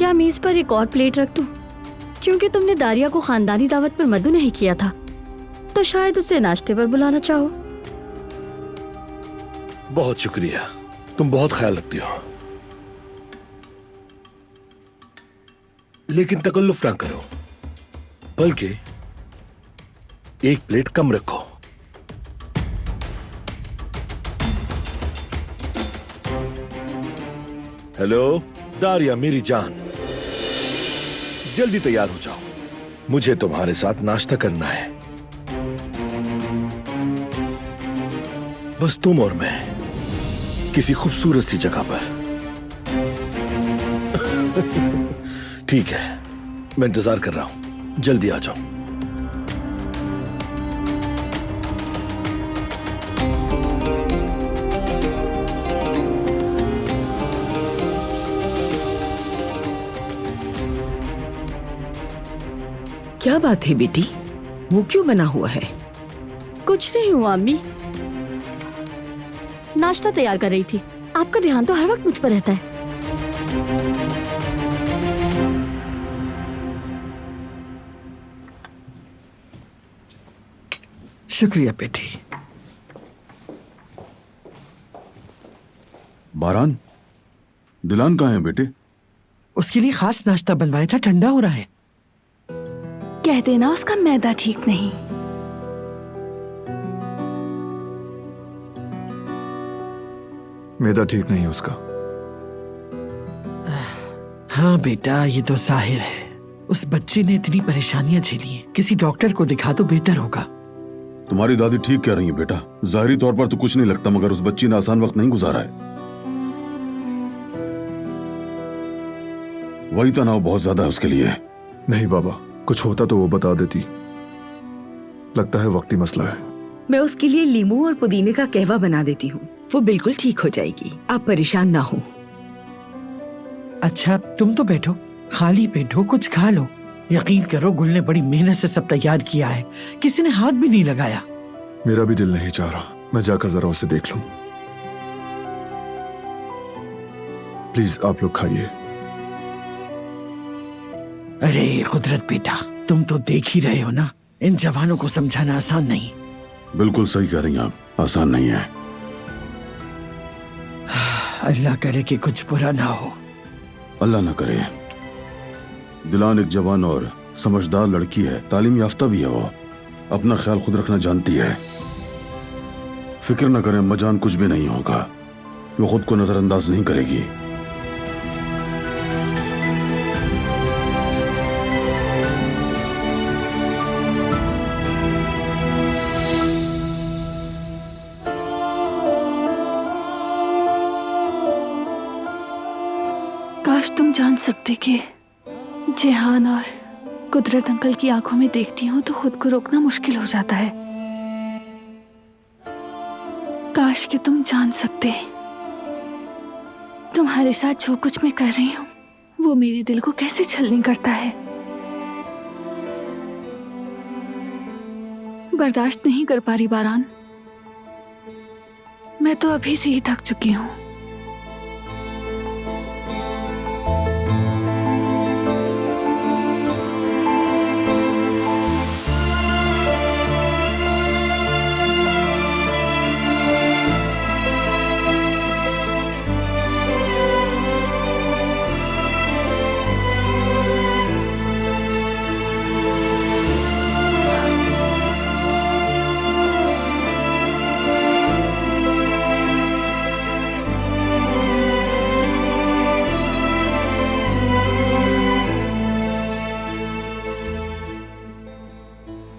क्या मेज पर एक और प्लेट रख दूं? क्योंकि तुमने दारिया को खानदानी दावत पर मदु नहीं किया था, तो शायद उसे नाश्ते पर बुलाना चाहो। बहुत शुक्रिया, तुम बहुत ख्याल रखती हो। लेकिन तकल्लुफ ना करो, बल्कि एक प्लेट कम रखो। हेलो दारिया मेरी जान, जल्दी तैयार हो जाओ, मुझे तुम्हारे साथ नाश्ता करना है। बस तुम और मैं, किसी खूबसूरत सी जगह पर। ठीक है, मैं इंतजार कर रहा हूं, जल्दी आ जाओ। क्या बात है बेटी, मुंह क्यों बना हुआ है? कुछ नहीं हुआ अम्मी, नाश्ता तैयार कर रही थी। आपका ध्यान तो हर वक्त मुझ पर रहता है। शुक्रिया बेटी। बारान, दिलान कहाँ है बेटे? उसके लिए खास नाश्ता बनवाया था, ठंडा हो रहा है। कह देना उसका मैदा ठीक नहीं। मैदा ठीक नहीं है उसका। हाँ बेटा, ये तो जाहिर है। उस बच्चे ने इतनी परेशानियां झेली हैं, किसी डॉक्टर को दिखा तो बेहतर होगा। तुम्हारी दादी ठीक कह रही है बेटा, जाहिरी तौर पर तो कुछ नहीं लगता, मगर उस बच्ची ने आसान वक्त नहीं गुजारा है। वही तनाव बहुत ज्यादा है उसके लिए। नहीं बाबा, कुछ होता तो वो बता देती। लगता है वक्ती मसला है। मैं उसके लिए लीमू और पुदीने का कहवा बना देती हूँ, वो बिल्कुल ठीक हो जाएगी, आप परेशान ना हो। अच्छा तुम तो बैठो, खाली पेट हो, कुछ खा लो। यकीन करो गुल ने बड़ी मेहनत से सब तैयार किया है, किसी ने हाथ भी नहीं लगाया। मेरा भी दिल नहीं चाह रहा, मैं जाकर जरा उसे देख लूं। प्लीज आप लोग खाइए। अरे कुदरत बेटा, तुम तो देख ही रहे हो ना, इन जवानों को समझाना आसान नहीं। बिल्कुल सही कह रही हैं आप, आसान नहीं है। अल्लाह करे कि कुछ बुरा ना हो। अल्लाह ना करे। दिलान एक जवान और समझदार लड़की है, तालीम याफ्ता भी है, वो अपना ख्याल खुद रखना जानती है। फिक्र न करें अम्माजान, कुछ भी नहीं होगा, वो खुद को नजरअंदाज नहीं करेगी। काश तुम जान सकते कि जेहान और कुदरत अंकल की आंखों में देखती हूँ तो खुद को रोकना मुश्किल हो जाता है। काश कि तुम जान सकते, तुम्हारे साथ जो कुछ मैं कर रही हूँ वो मेरे दिल को कैसे छलनी करता है। बर्दाश्त नहीं कर पा रही बारान, मैं तो अभी से ही थक चुकी हूँ।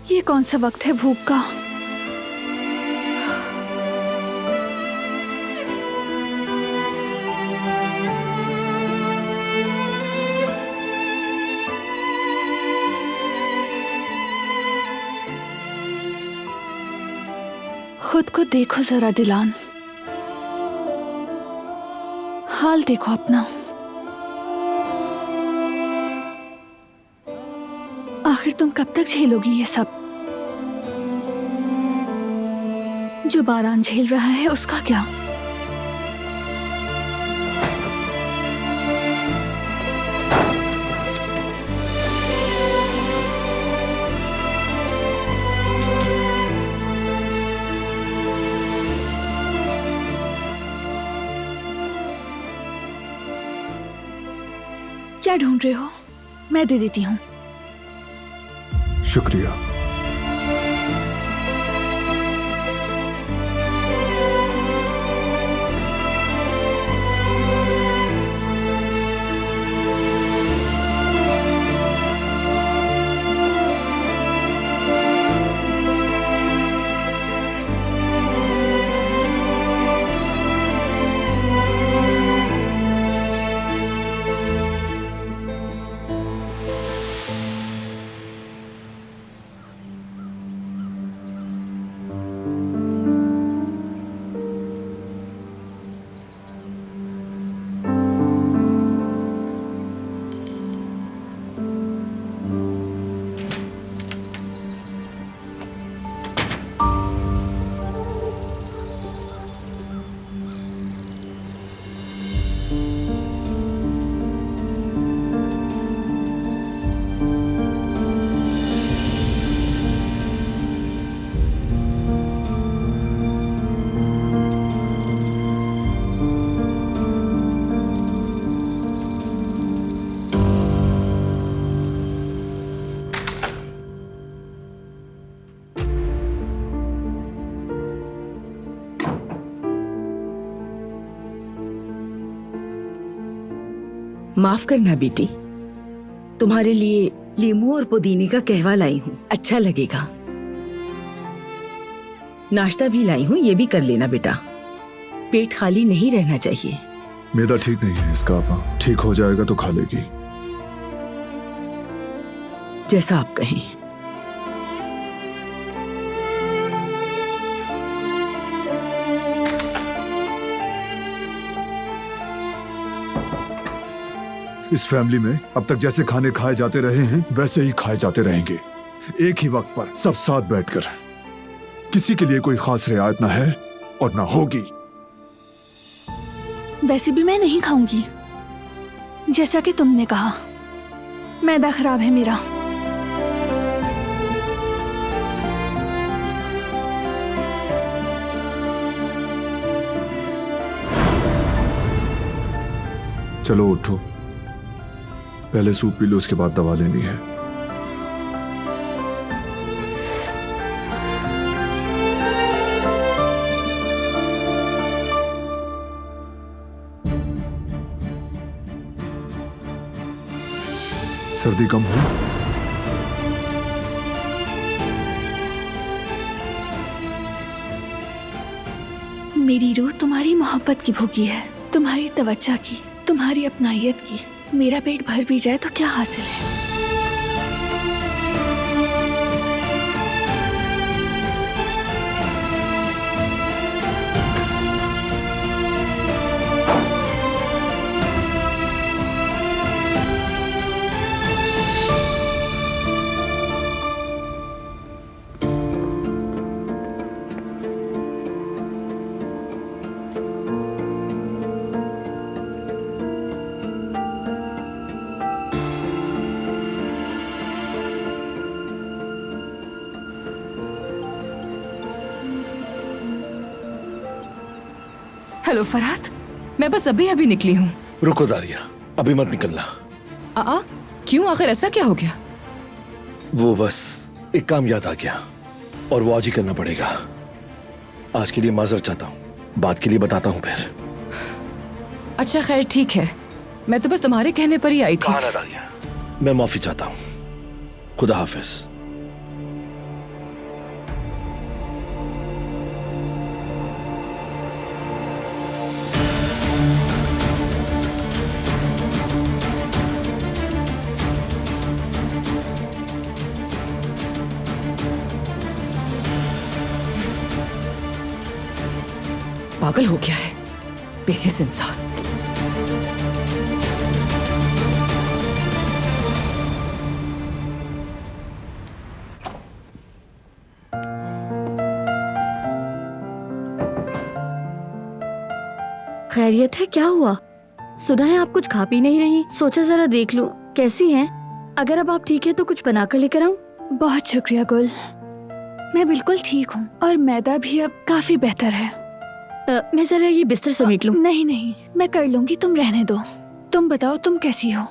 ये कौन सा वक्त है भूख का? खुद को देखो जरा दिलान, हाल देखो अपना। आखिर तुम कब तक झेलोगी ये सब? जो बारान झेल रहा है उसका क्या? क्या ढूंढ रहे हो? मैं दे देती हूँ। शुक्रिया। माफ करना बेटी, तुम्हारे लिए लीमू और पुदीने का कहवा लाई हूँ, अच्छा लगेगा। नाश्ता भी लाई हूँ, ये भी कर लेना बेटा, पेट खाली नहीं रहना चाहिए। मैदा ठीक नहीं है इसका आपा, ठीक हो जाएगा तो खा लेगी। जैसा आप कहें। इस फैमिली में अब तक जैसे खाने खाए जाते रहे हैं वैसे ही खाए जाते रहेंगे, एक ही वक्त पर सब साथ बैठकर। किसी के लिए कोई खास रियायत ना है और ना होगी। वैसे भी मैं नहीं खाऊंगी, जैसा कि तुमने कहा, मैदा खराब है मेरा। चलो उठो, पहले सूप पी लो, उसके बाद दवा लेनी है। सर्दी कम हो? मेरी रूह तुम्हारी मोहब्बत की भूखी है, तुम्हारी तवज्जो की, तुम्हारी अपनायत की। मेरा पेट भर भी जाए तो क्या हासिल है। हेलो फरहाद, मैं बस अभी निकली हूँ। रुको दारिया, अभी मत निकलना। क्यों, आखिर ऐसा क्या हो गया? वो बस एक काम याद आ गया और वो आज ही करना पड़ेगा। आज के लिए माजर चाहता हूँ, बात के लिए बताता हूँ फिर। अच्छा खैर ठीक है, मैं तो बस तुम्हारे कहने पर ही आई थी। दारिया, मैं माफी चाहता हूँ। खुदा हाफिज। पागल हो गया है बेहिस इंसान। खैरियत है, क्या हुआ? सुना है आप कुछ खा पी नहीं रही, सोचा जरा देख लूं कैसी हैं। अगर अब आप ठीक है तो कुछ बनाकर लेकर आऊं। बहुत शुक्रिया गुल, मैं बिल्कुल ठीक हूँ और मैदा भी अब काफी बेहतर है। मैं जरा ये बिस्तर समेट लूं। नहीं नहीं, मैं कर लूंगी, तुम रहने दो। तुम बताओ तुम कैसी हो?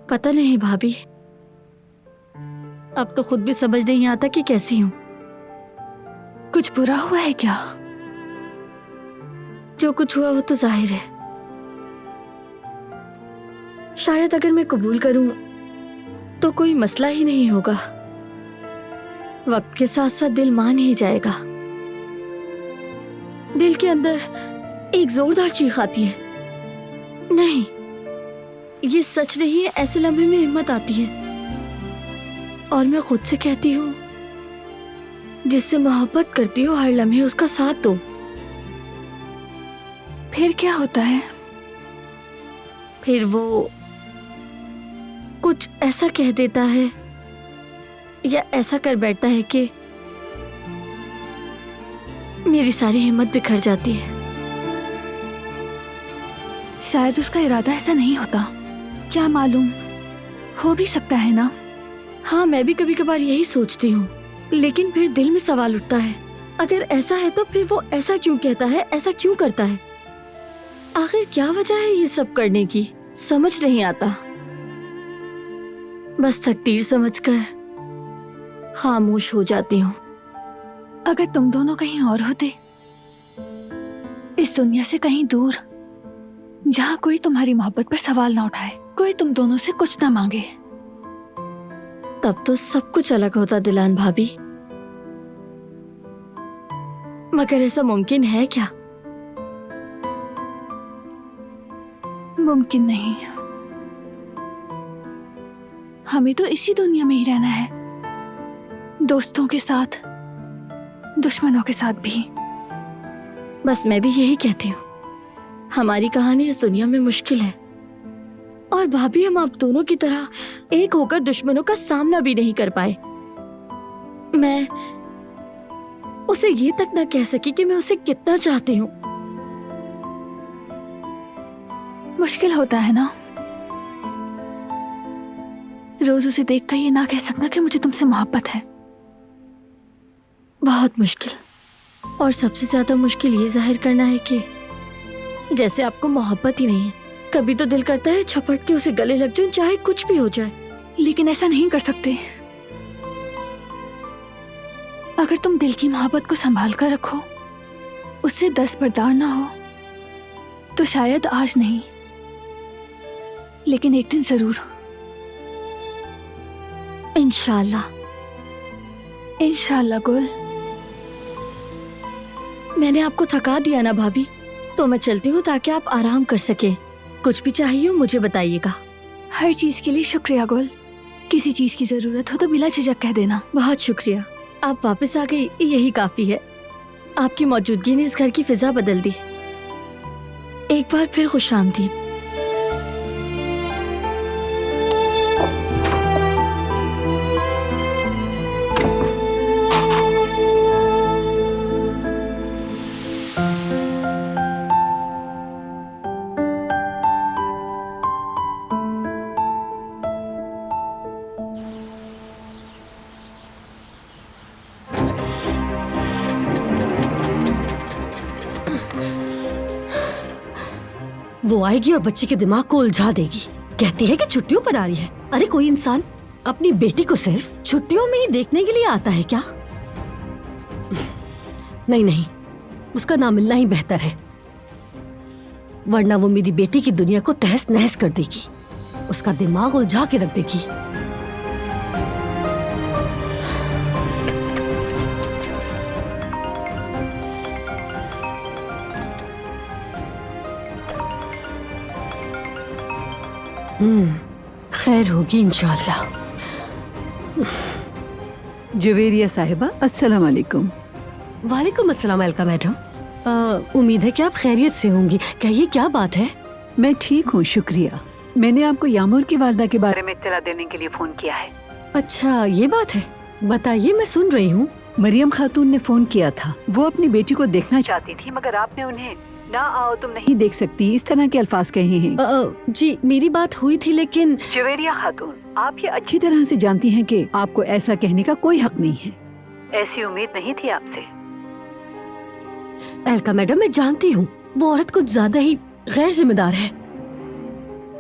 पता नहीं भाभी, अब तो खुद भी समझ नहीं आता कि कैसी हूँ। कुछ बुरा हुआ है क्या? जो कुछ हुआ वो तो जाहिर है। शायद अगर मैं कबूल करूं तो कोई मसला ही नहीं होगा। वक्त के साथ साथ दिल मान ही जाएगा। दिल के अंदर एक जोरदार चीख आती है, नहीं ये सच नहीं है। ऐसे लम्हे में हिम्मत आती है और मैं खुद से कहती हूँ, जिससे मोहब्बत करती हो हर लम्हे उसका साथ दो। फिर क्या होता है? फिर वो कुछ ऐसा कह देता है या ऐसा कर बैठता है कि मेरी सारी हिम्मत बिखर जाती है। शायद उसका इरादा ऐसा नहीं होता, क्या मालूम, हो भी सकता है ना। हाँ, मैं भी कभी कभार यही सोचती हूँ, लेकिन फिर दिल में सवाल उठता है, अगर ऐसा है तो फिर वो ऐसा क्यों कहता है, ऐसा क्यों करता है? आखिर क्या वजह है ये सब करने की, समझ नहीं आता। बस तकदीर समझकर खामोश हो जाती हूँ। अगर तुम दोनों कहीं और होते, इस दुनिया से कहीं दूर, जहाँ कोई तुम्हारी मोहब्बत पर सवाल ना उठाए, कोई तुम दोनों से कुछ ना मांगे, तब तो सब कुछ अलग होता दिलान भाभी। मगर ऐसा मुमकिन है क्या? मुमकिन नहीं। हमें तो इसी दुनिया में ही रहना है, दोस्तों के साथ, दुश्मनों के साथ भी। बस मैं भी यही कहती हूँ, हमारी कहानी इस दुनिया में मुश्किल है और भाभी हम आप दोनों की तरह एक होकर दुश्मनों का सामना भी नहीं कर पाए। मैं उसे ये तक ना कह सकी कि मैं उसे कितना चाहती हूँ। मुश्किल होता है ना, रोज उसे देखकर ये ना कह सकना कि मुझे तुमसे मोहब्बत है। बहुत मुश्किल, और सबसे ज्यादा मुश्किल ये जाहिर करना है कि जैसे आपको मोहब्बत ही नहीं है। कभी तो दिल करता है झपट के उसे गले लग जाऊं, चाहे कुछ भी हो जाए, लेकिन ऐसा नहीं कर सकते। अगर तुम दिल की मोहब्बत को संभाल कर रखो, उससे दस्तबरदार ना हो, तो शायद आज नहीं, लेकिन एक दिन जरूर। इंशाल्लाह। इंशाल्लाह गुल। मैंने आपको थका दिया ना भाभी, तो मैं चलती हूँ ताकि आप आराम कर सके। कुछ भी चाहिए हो मुझे बताइएगा। हर चीज के लिए शुक्रिया गुल। किसी चीज की जरूरत हो तो बिला झिझक कह देना। बहुत शुक्रिया, आप वापस आ गई, यही काफी है। आपकी मौजूदगी ने इस घर की फिजा बदल दी। एक बार फिर खुशामदीद। वो आएगी और बच्चे के दिमाग को उलझा देगी। कहती है कि छुट्टियों पर आ रही है। अरे कोई इंसान अपनी बेटी को सिर्फ छुट्टियों में ही देखने के लिए आता है क्या? नहीं नहीं, उसका ना मिलना ही बेहतर है, वरना वो मेरी बेटी की दुनिया को तहस नहस कर देगी, उसका दिमाग उलझा के रख देगी। खैर होगी इंशाल्लाह। जवेरिया साहिबा, अस्सलाम वालेकुम। वालेकुम अस्सलाम अलका मैडम। उम्मीद है कि आप खैरियत से होंगी। कहिए क्या बात है? मैं ठीक हूँ, शुक्रिया। मैंने आपको यामूर की वालदा के बारे में इत्तला देने के लिए फोन किया है। अच्छा ये बात है, बताइए, मैं सुन रही हूँ। मरियम खातून ने फोन किया था, वो अपनी बेटी को देखना चाहती थी, मगर आपने उन्हें ना आओ तुम नहीं देख सकती, इस तरह के अल्फाज कहे हैं। जी मेरी बात हुई थी, लेकिन जवेरिया खातून, आप ये अच्छी तरह से जानती हैं कि आपको ऐसा कहने का कोई हक नहीं है। ऐसी उम्मीद नहीं थी आपसे। अलका मैडम, मैं जानती हूँ वो औरत कुछ ज्यादा ही गैर जिम्मेदार है।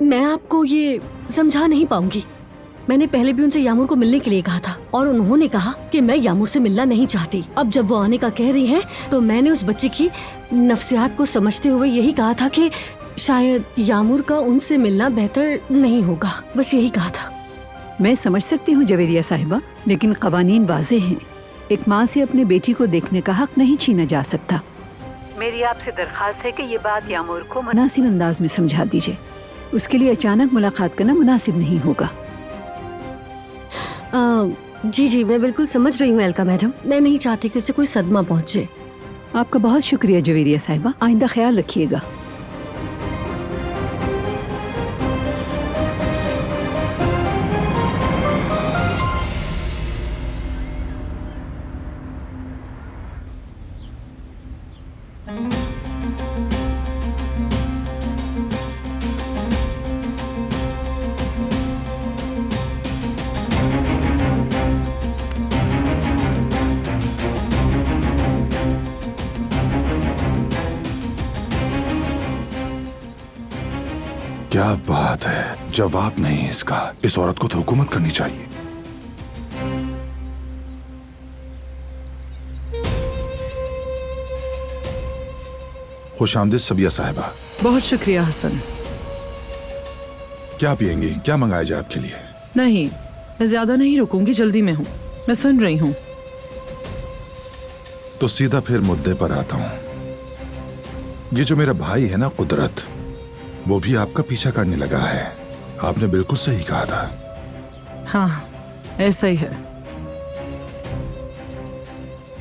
मैं आपको ये समझा नहीं पाऊंगी। मैंने पहले भी उनसे यामूर को मिलने के लिए कहा था और उन्होंने कहा कि मैं यामूर से मिलना नहीं चाहती। अब जब वो आने का कह रही है तो मैंने उस बच्चे की नफ्सियात को समझते हुए यही कहा था कि शायद यामूर का उनसे मिलना बेहतर नहीं होगा। बस यही कहा था। मैं समझ सकती हूँ जवेरिया साहिबा, लेकिन कवानीन वाज़ेह हैं। एक माँ से अपने बेटी को देखने का हक नहीं छीना जा सकता। मेरी आपसे दरखास्त है कि ये बात यामूर को मुनासिब अंदाज में समझा दीजिए। उसके लिए अचानक मुलाकात करना मुनासिब नहीं होगा। जी जी, मैं बिल्कुल समझ रही हूँ अलका मैडम। मैं नहीं चाहती कि उसे कोई सदमा पहुँचे। आपका बहुत शुक्रिया जवेरिया साहिबा, आइंदा ख्याल रखिएगा। क्या बात है, जवाब नहीं इसका। इस औरत को तो हुकूमत करनी चाहिए। खुशामदीद सबिया साहिबा। बहुत शुक्रिया हसन। क्या पियेंगी, क्या मंगाया जाए आपके लिए? नहीं, मैं ज्यादा नहीं रुकूंगी, जल्दी में हूँ। मैं सुन रही हूँ। तो सीधा फिर मुद्दे पर आता हूँ। ये जो मेरा भाई है ना कुदरत, वो भी आपका पीछा करने लगा है। आपने बिल्कुल सही कहा था। हाँ, ऐसा ही है।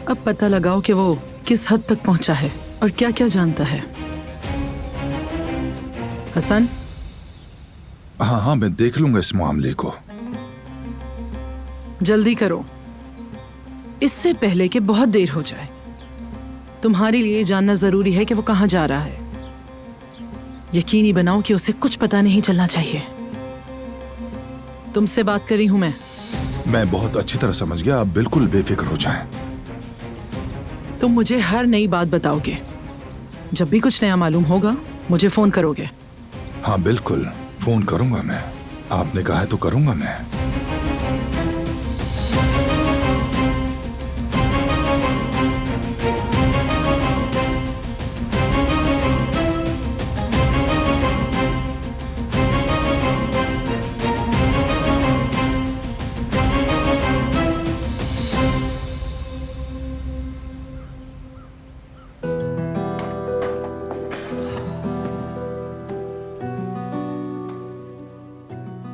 अब पता लगाओ कि वो किस हद तक पहुंचा है और क्या क्या जानता है। हसन। हाँ हाँ, मैं देख लूंगा इस मामले को। जल्दी करो, इससे पहले कि बहुत देर हो जाए। तुम्हारे लिए जानना जरूरी है कि वो कहाँ जा रहा है। यकीनी बनाओ कि उसे कुछ पता नहीं चलना चाहिए। तुमसे बात कर रही हूं मैं बहुत अच्छी तरह समझ गया। आप बिल्कुल बेफिक्र हो जाएं। तुम मुझे हर नई बात बताओगे। जब भी कुछ नया मालूम होगा मुझे फोन करोगे। हाँ बिल्कुल, फोन करूंगा मैं। आपने कहा है तो करूंगा मैं।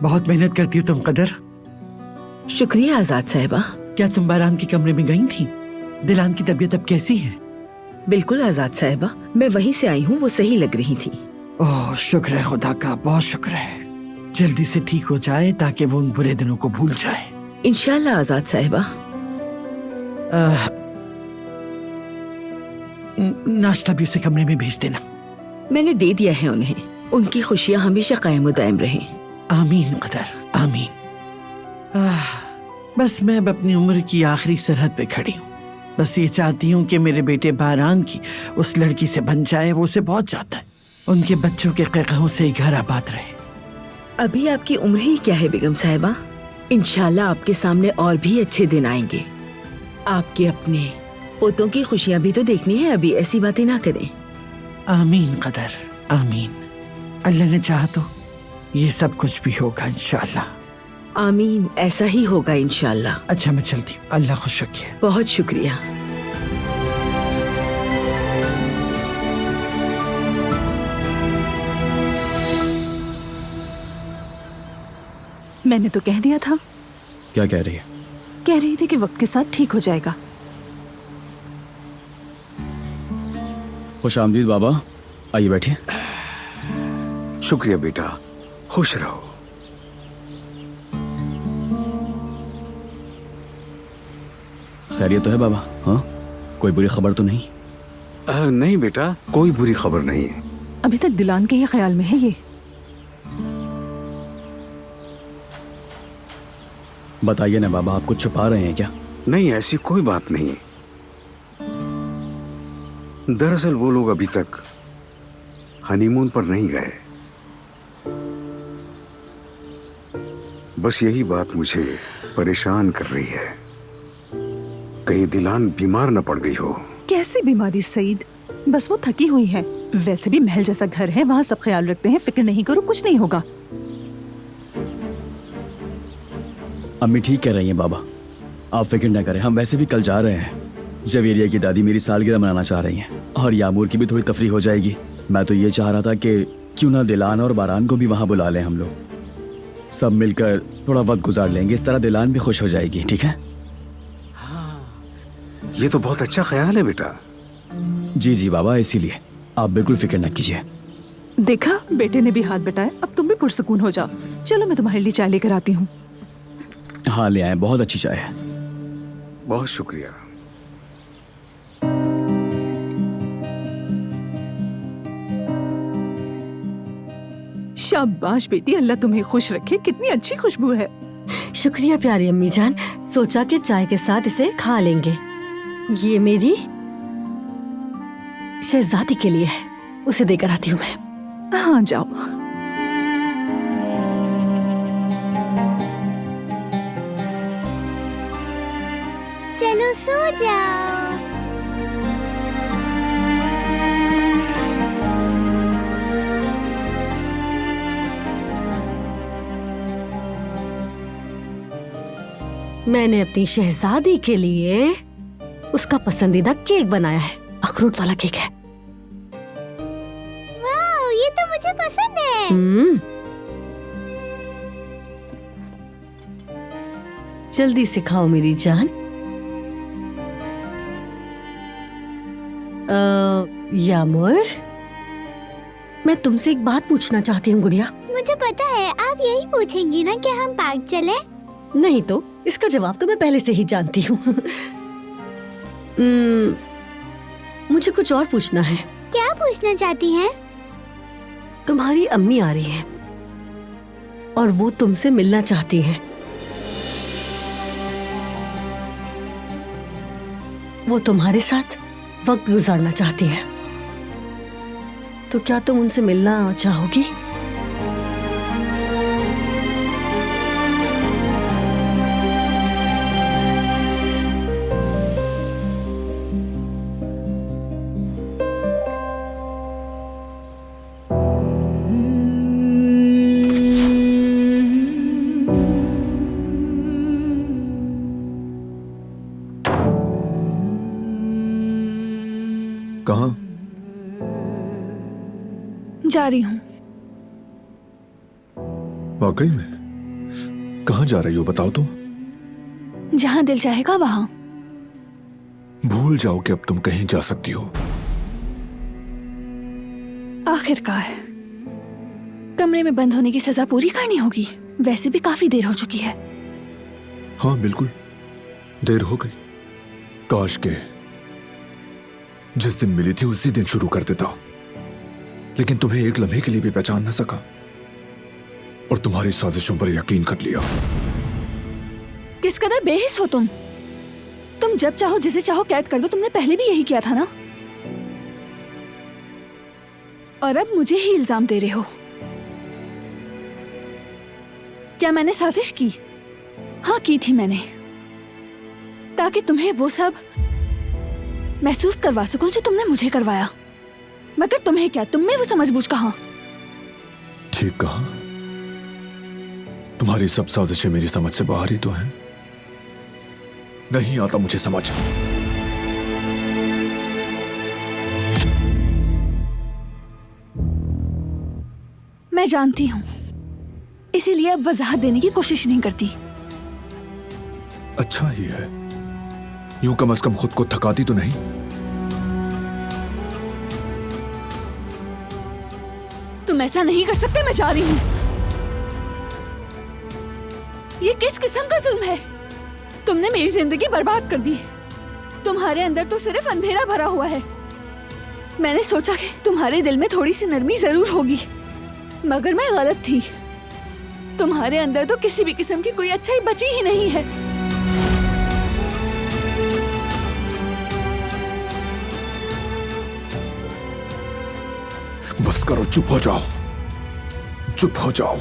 बहुत मेहनत करती हो तुम कदर। शुक्रिया आजाद साहिबा। क्या तुम बारान के कमरे में गई थी? दिलान की तबीयत अब कैसी है? बिल्कुल आजाद साहिबा, मैं वहीं से आई हूँ। वो सही लग रही थी। ओह शुक्र है खुदा का, बहुत शुक्र है। जल्दी से ठीक हो जाए ताकि वो उन बुरे दिनों को भूल जाए। इंशाल्लाह आजाद साहिबा। नाश्ता भी उसे कमरे में भेज देना। मैंने दे दिया है उन्हें। उनकी खुशियाँ हमेशा कायम दायम रहें। आमीन कदर, आमीन। बस मैं अब अपनी उम्र की आखिरी सरहद पे खड़ी हूँ। बस ये चाहती हूँ कि मेरे बेटे बारान की उस लड़की से बन जाए। वो उसे बहुत चाहता है। उनके बच्चों के क़हक़हों से ही घर आबाद रहे। अभी आपकी उम्र ही क्या है बेगम साहिबा। इंशाल्लाह आपके सामने और भी अच्छे दिन आएंगे। आपके अपने पोतों की खुशियाँ भी तो देखनी है। अभी ऐसी बातें ना करें। आमीन कदर, आमीन। अल्लाह ने चाहा तो ये सब कुछ भी होगा इंशाल्लाह। आमीन, ऐसा ही होगा इंशाल्लाह। अच्छा मैं चलती हूँ। अल्लाह खुश रखे। बहुत शुक्रिया। मैंने तो कह दिया था। क्या कह रही है? कह रही थी कि वक्त के साथ ठीक हो जाएगा। खुश आमदीद बाबा, आइए बैठिए। शुक्रिया बेटा, खुश रहो। खैरियत तो है बाबा? हाँ, कोई बुरी खबर तो नहीं? नहीं बेटा, कोई बुरी खबर नहीं है। अभी तक दिलान के ही ख्याल में है ये। बताइए ना बाबा, आप कुछ छुपा रहे हैं क्या? नहीं, ऐसी कोई बात नहीं। दरअसल वो लोग अभी तक हनीमून पर नहीं गए। बस यही बात मुझे परेशान कर रही है। कहीं दिलान बीमार न पड़ गई हो। कैसी बीमारी सईद? बस वो थकी हुई है। वैसे भी महल जैसा घर है, वहाँ सब ख्याल रखते हैं। फिक्र नहीं करो, कुछ नहीं होगा। अम्मी ठीक कह रही हैं बाबा, आप फिक्र न करें। हम वैसे भी कल जा रहे हैं। जवेरिया की दादी मेरी सालगिरह मनाना चाह रही हैं और यामूर की भी थोड़ी तफरीह हो जाएगी। मैं तो ये चाह रहा था कि क्यों ना दिलान और बारान को भी वहाँ बुला लें। हम लोग सब मिलकर थोड़ा वक्त गुजार लेंगे। इस तरह दिलान भी खुश हो जाएगी। ठीक है? ये तो बहुत अच्छा ख्याल है बेटा। जी जी बाबा, इसीलिए आप बिल्कुल फिक्र न कीजिए। देखा, बेटे ने भी हाथ बटाया। अब तुम भी पुरसुकून हो जाओ। चलो मैं तुम्हारे लिए चाय लेकर आती हूँ। हाँ ले आए, बहुत अच्छी चाय है। बहुत शुक्रिया। शाबाश बेटी, अल्लाह तुम्हें खुश रखे। कितनी अच्छी खुशबू है। शुक्रिया प्यारी अम्मी जान। सोचा कि चाय के साथ इसे खा लेंगे। ये मेरी शहजादी के लिए है, उसे देकर आती हूँ मैं। हाँ जाओ। चलो सो जाओ। मैंने अपनी शहजादी के लिए उसका पसंदीदा केक बनाया है। अखरोट वाला केक है। वाह, ये तो मुझे पसंद है। जल्दी से खाओ मेरी जान। यामूर, मैं तुमसे एक बात पूछना चाहती हूँ गुड़िया। मुझे पता है आप यही पूछेंगी ना कि हम पार्क चले। नहीं तो इसका जवाब तो मैं पहले से ही जानती हूँ। मुझे कुछ और पूछना है। क्या पूछना चाहती हैं? तुम्हारी अम्मी आ रही हैं और वो तुमसे मिलना चाहती हैं। वो तुम्हारे साथ वक्त गुजारना चाहती हैं। तो क्या तुम उनसे मिलना चाहोगी? कहाँ? जा रही हूँ। वाकई में? कहाँ जा रही हो बताओ तो। जहाँ दिल चाहेगा वहाँ। भूल जाओ कि अब तुम कहीं जा सकती हो। आखिरकार कमरे में बंद होने की सजा पूरी करनी होगी। वैसे भी काफी देर हो चुकी है। हाँ बिल्कुल, देर हो गई। काश के जिस दिन मिली थी उसी दिन शुरू कर देता, लेकिन तुम्हें एक लम्हे के लिए भी पहचान न सका और तुम्हारी साजिशों पर यकीन कर लिया। किस कदर बेहिस हो तुम। तुम जब चाहो जिसे चाहो कैद कर दो। तुमने पहले भी यही किया था ना, और अब मुझे ही इल्जाम दे रहे हो। क्या मैंने साजिश की? हाँ की थी मैंने, ताकि तुम्हें वो सब महसूस करवा सकूं जो तुमने मुझे करवाया। मगर तुम्हें क्या, तुम में वो समझबूझ कहाँ? ठीक कहा, तुम्हारी सब साजिशें मेरी समझ से बाहर ही तो हैं। नहीं आता मुझे समझ। मैं जानती हूं, इसीलिए अब वजाहत देने की कोशिश नहीं करती। अच्छा ही है, यूं कम से कम खुद को थकाती तो नहीं। तुम ऐसा नहीं कर सकते। मैं जा रही हूं। ये किस किस्म का जुल्म है? तुमने मेरी जिंदगी बर्बाद कर दी। तुम्हारे अंदर तो सिर्फ अंधेरा भरा हुआ है। मैंने सोचा कि तुम्हारे दिल में थोड़ी सी नरमी जरूर होगी, मगर मैं गलत थी। तुम्हारे अंदर तो किसी भी किस्म की कोई अच्छाई बची ही नहीं है। बस करो, चुप हो जाओ, चुप हो जाओ।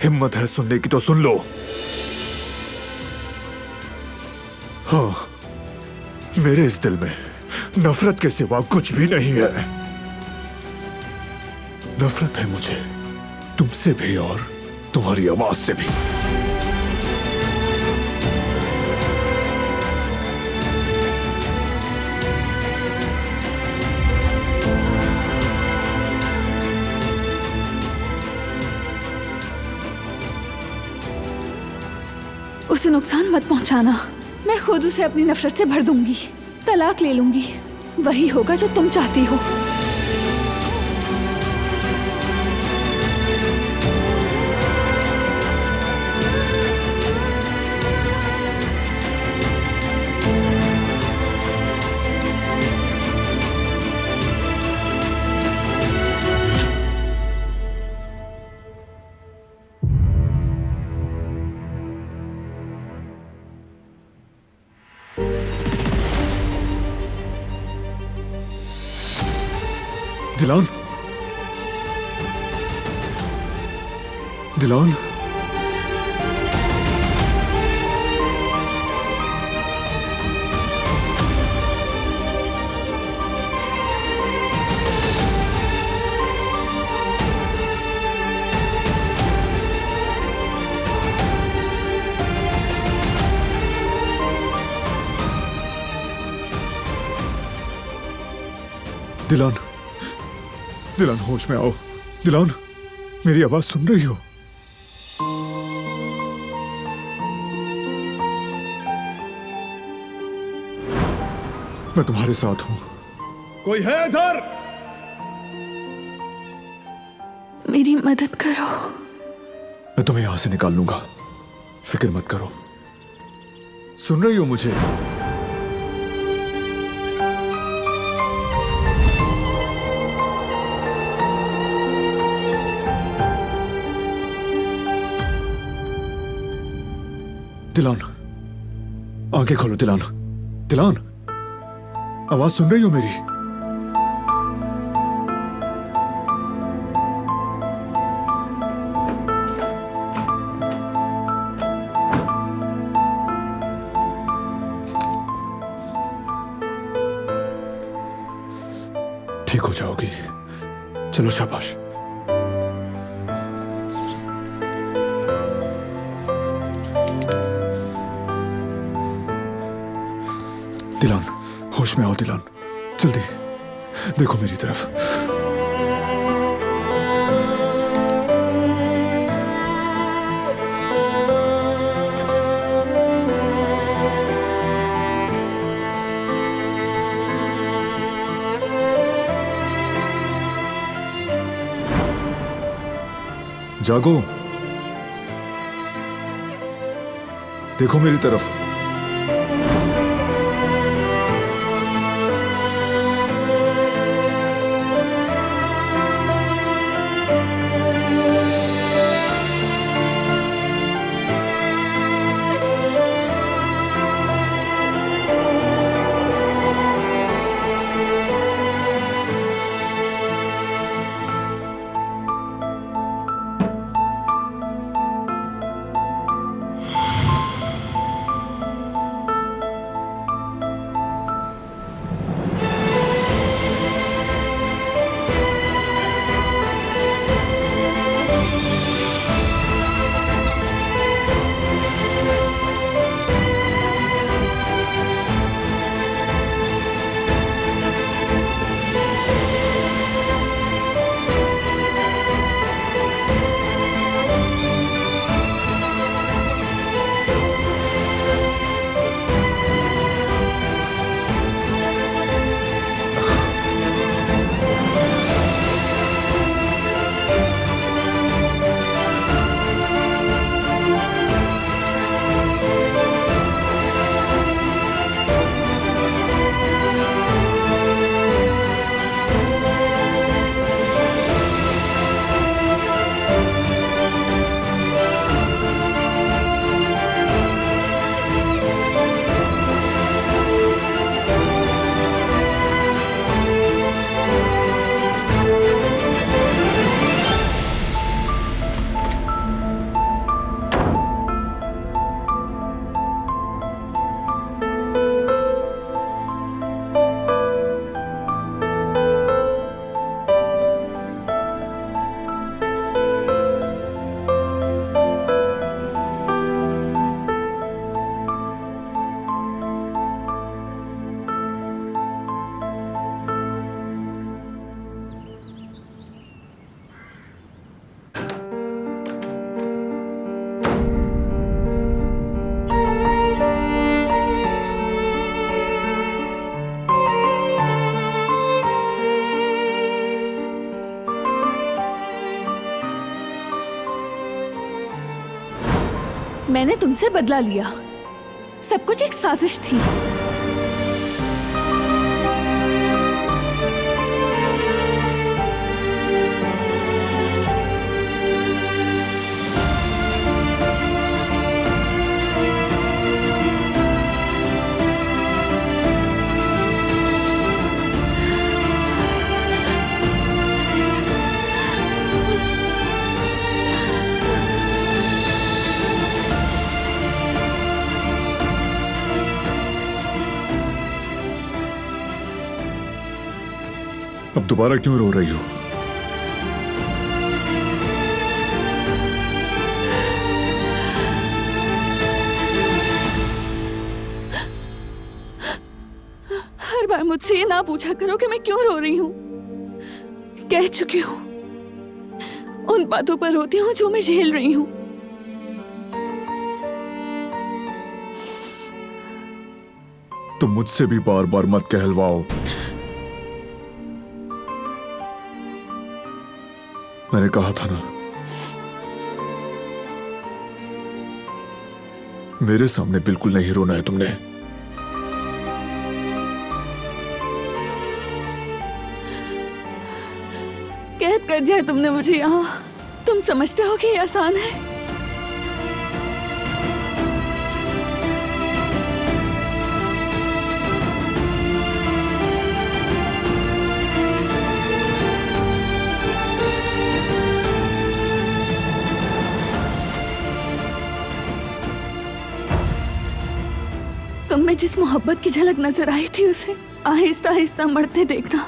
हिम्मत है सुनने की तो सुन लो। हाँ, मेरे इस दिल में नफरत के सिवा कुछ भी नहीं है। नफरत है मुझे तुमसे भी और तुम्हारी आवाज से भी। उसे नुकसान मत पहुंचाना। मैं खुद उसे अपनी नफरत से भर दूंगी, तलाक ले लूंगी। वही होगा जो तुम चाहती हो। दिलान, दिलान, दिलान, दिलान होश में आओ। दिलान, मेरी आवाज सुन रही हो? मैं तुम्हारे साथ हूं। कोई है इधर? मेरी मदद करो। मैं तुम्हें यहां से निकाल लूंगा, फिक्र मत करो। सुन रही हो मुझे? दिलान, आंखें खोलो दिलान। दिलान, आवाज सुन रही हो मेरी? ठीक हो जाओगी। चलो शाबाश। दिलान, होश में आओ दिलान, जल्दी देखो मेरी तरफ। जागो, देखो मेरी तरफ। मैंने तुमसे बदला लिया। सब कुछ एक साजिश थी। अब दोबारा क्यों रो रही हो? हर बार मुझसे ये ना पूछा करो कि मैं क्यों रो रही हूँ। कह चुकी हूँ, उन बातों पर रोती हूँ जो मैं झेल रही हूँ। तुम मुझसे भी बार बार मत कहलवाओ। मैंने कहा था ना, मेरे सामने बिल्कुल नहीं रोना है तुमने। कैद कर दिया तुमने मुझे यहाँ। तुम समझते हो कि ये आसान है? तुम में जिस मोहब्बत की झलक नजर आई थी, उसे आहिस्ता आहिस्ता मरते देखना,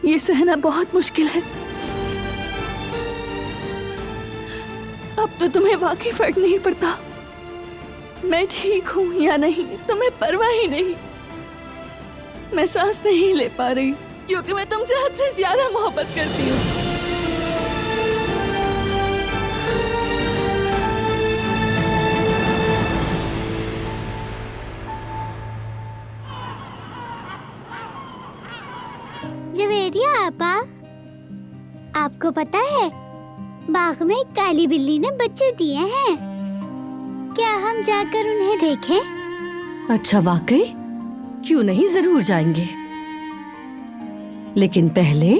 ये सहना बहुत मुश्किल है। अब तो तुम्हें वाकई फर्क नहीं पड़ता मैं ठीक हूं या नहीं। तुम्हें परवाह ही नहीं। मैं सांस नहीं ले पा रही क्योंकि मैं तुमसे हद से ज्यादा मोहब्बत करती हूँ। जवेरिया आपा, आपको पता है बाग में एक काली बिल्ली ने बच्चे दिए हैं। क्या हम जाकर उन्हें देखें? अच्छा, वाकई? क्यों नहीं, जरूर जाएंगे। लेकिन पहले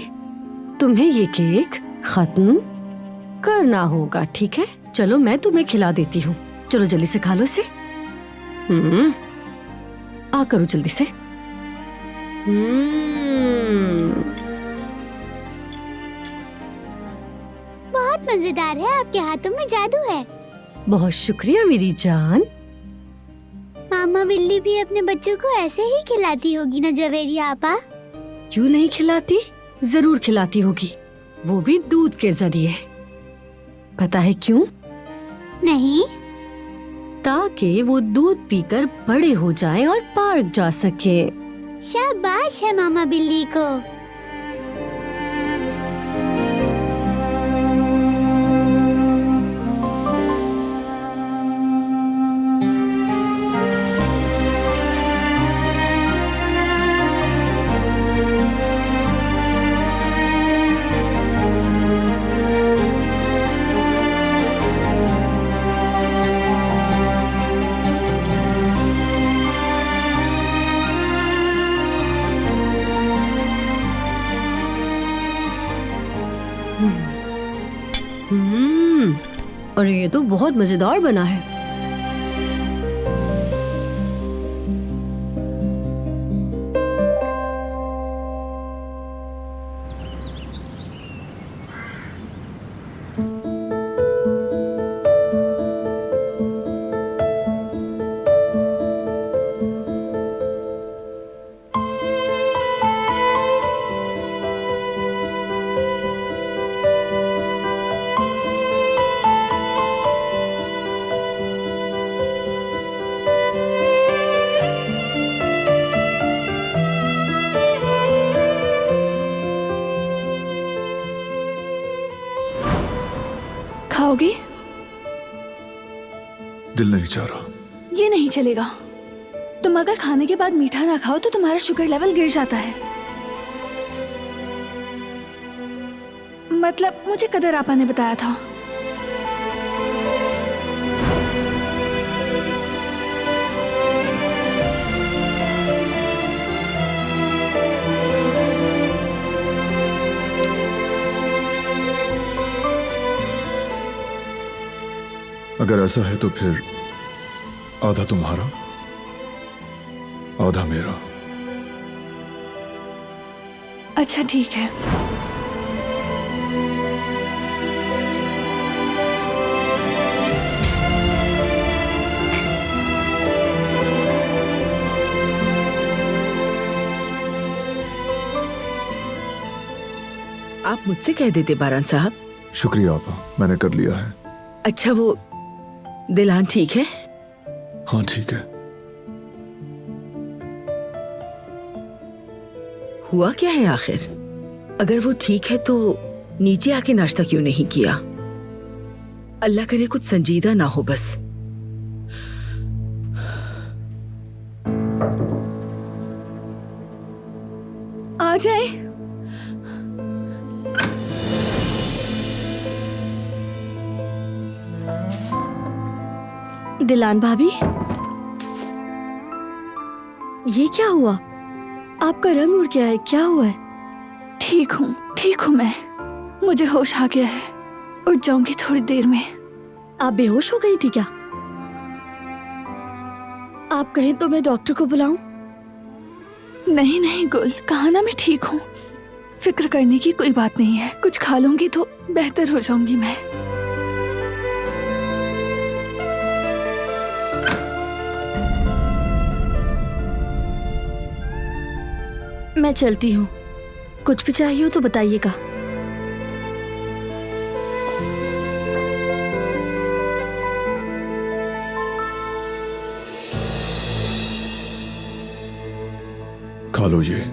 तुम्हें ये केक खत्म करना होगा, ठीक है? चलो मैं तुम्हें खिला देती हूँ। चलो जल्दी से खा लो इसे। आ करो जल्दी से। बहुत मजेदार है। आपके हाथों में जादू है। बहुत शुक्रिया मेरी जान। मामा बिल्ली भी अपने बच्चों को ऐसे ही खिलाती होगी ना जवेरिया आपा? क्यों नहीं खिलाती, जरूर खिलाती होगी, वो भी दूध के जरिए। पता है क्यों? नहीं। ताकि वो दूध पीकर बड़े हो जाएं और पार्क जा सके। शाबाश है मामा बिल्ली को। और ये तो बहुत मजेदार बना है। खाओगे? दिल नहीं चाह रहा। ये नहीं चलेगा। तुम अगर खाने के बाद मीठा ना खाओ तो तुम्हारा शुगर लेवल गिर जाता है। मतलब मुझे कदर आपा ने बताया था। अगर ऐसा है तो फिर आधा तुम्हारा आधा मेरा। अच्छा ठीक है। आप मुझसे कह देते बारान साहब। शुक्रिया आपा, मैंने कर लिया है। अच्छा वो दिलान ठीक है? हाँ ठीक है। हुआ क्या है आखिर? अगर वो ठीक है तो नीचे आके नाश्ता क्यों नहीं किया? अल्लाह करे कुछ संजीदा ना हो बस। आ जाए। दिलान भाभी, ये क्या हुआ? आपका रंग उड़ गया है, क्या हुआ है? ठीक हूँ मैं। मुझे होश आ गया है, उठ जाऊंगी थोड़ी देर में। आप बेहोश हो गई थी क्या? आप कहें तो मैं डॉक्टर को बुलाऊं? नहीं गुल, कहा ना मैं ठीक हूँ। फिक्र करने की कोई बात नहीं है। कुछ खा लूंगी तो बेहतर हो जाऊंगी मैं। मैं चलती हूँ। कुछ भी चाहिए हो तो बताइएगा। खा लो ये।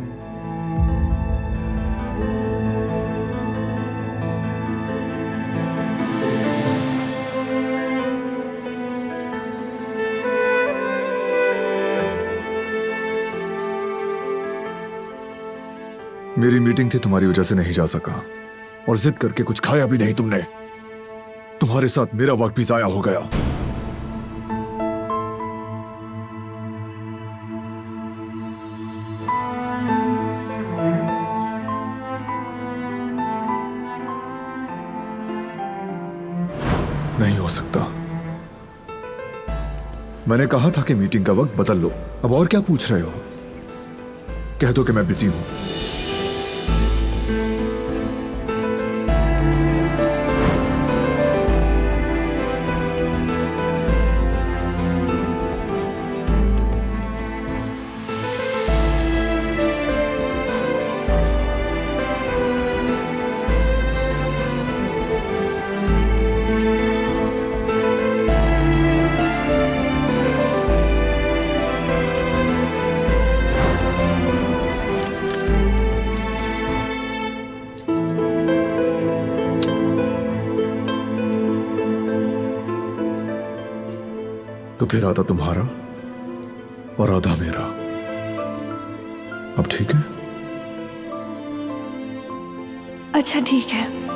मेरी मीटिंग थी, तुम्हारी वजह से नहीं जा सका और जिद करके कुछ खाया भी नहीं तुमने। तुम्हारे साथ मेरा वक्त भी जाया हो गया। नहीं हो सकता। मैंने कहा था कि मीटिंग का वक्त बदल लो। अब और क्या पूछ रहे हो? कह दो कि मैं बिजी हूं। तो फिर आधा तुम्हारा और आधा मेरा। अब ठीक है? अच्छा ठीक है।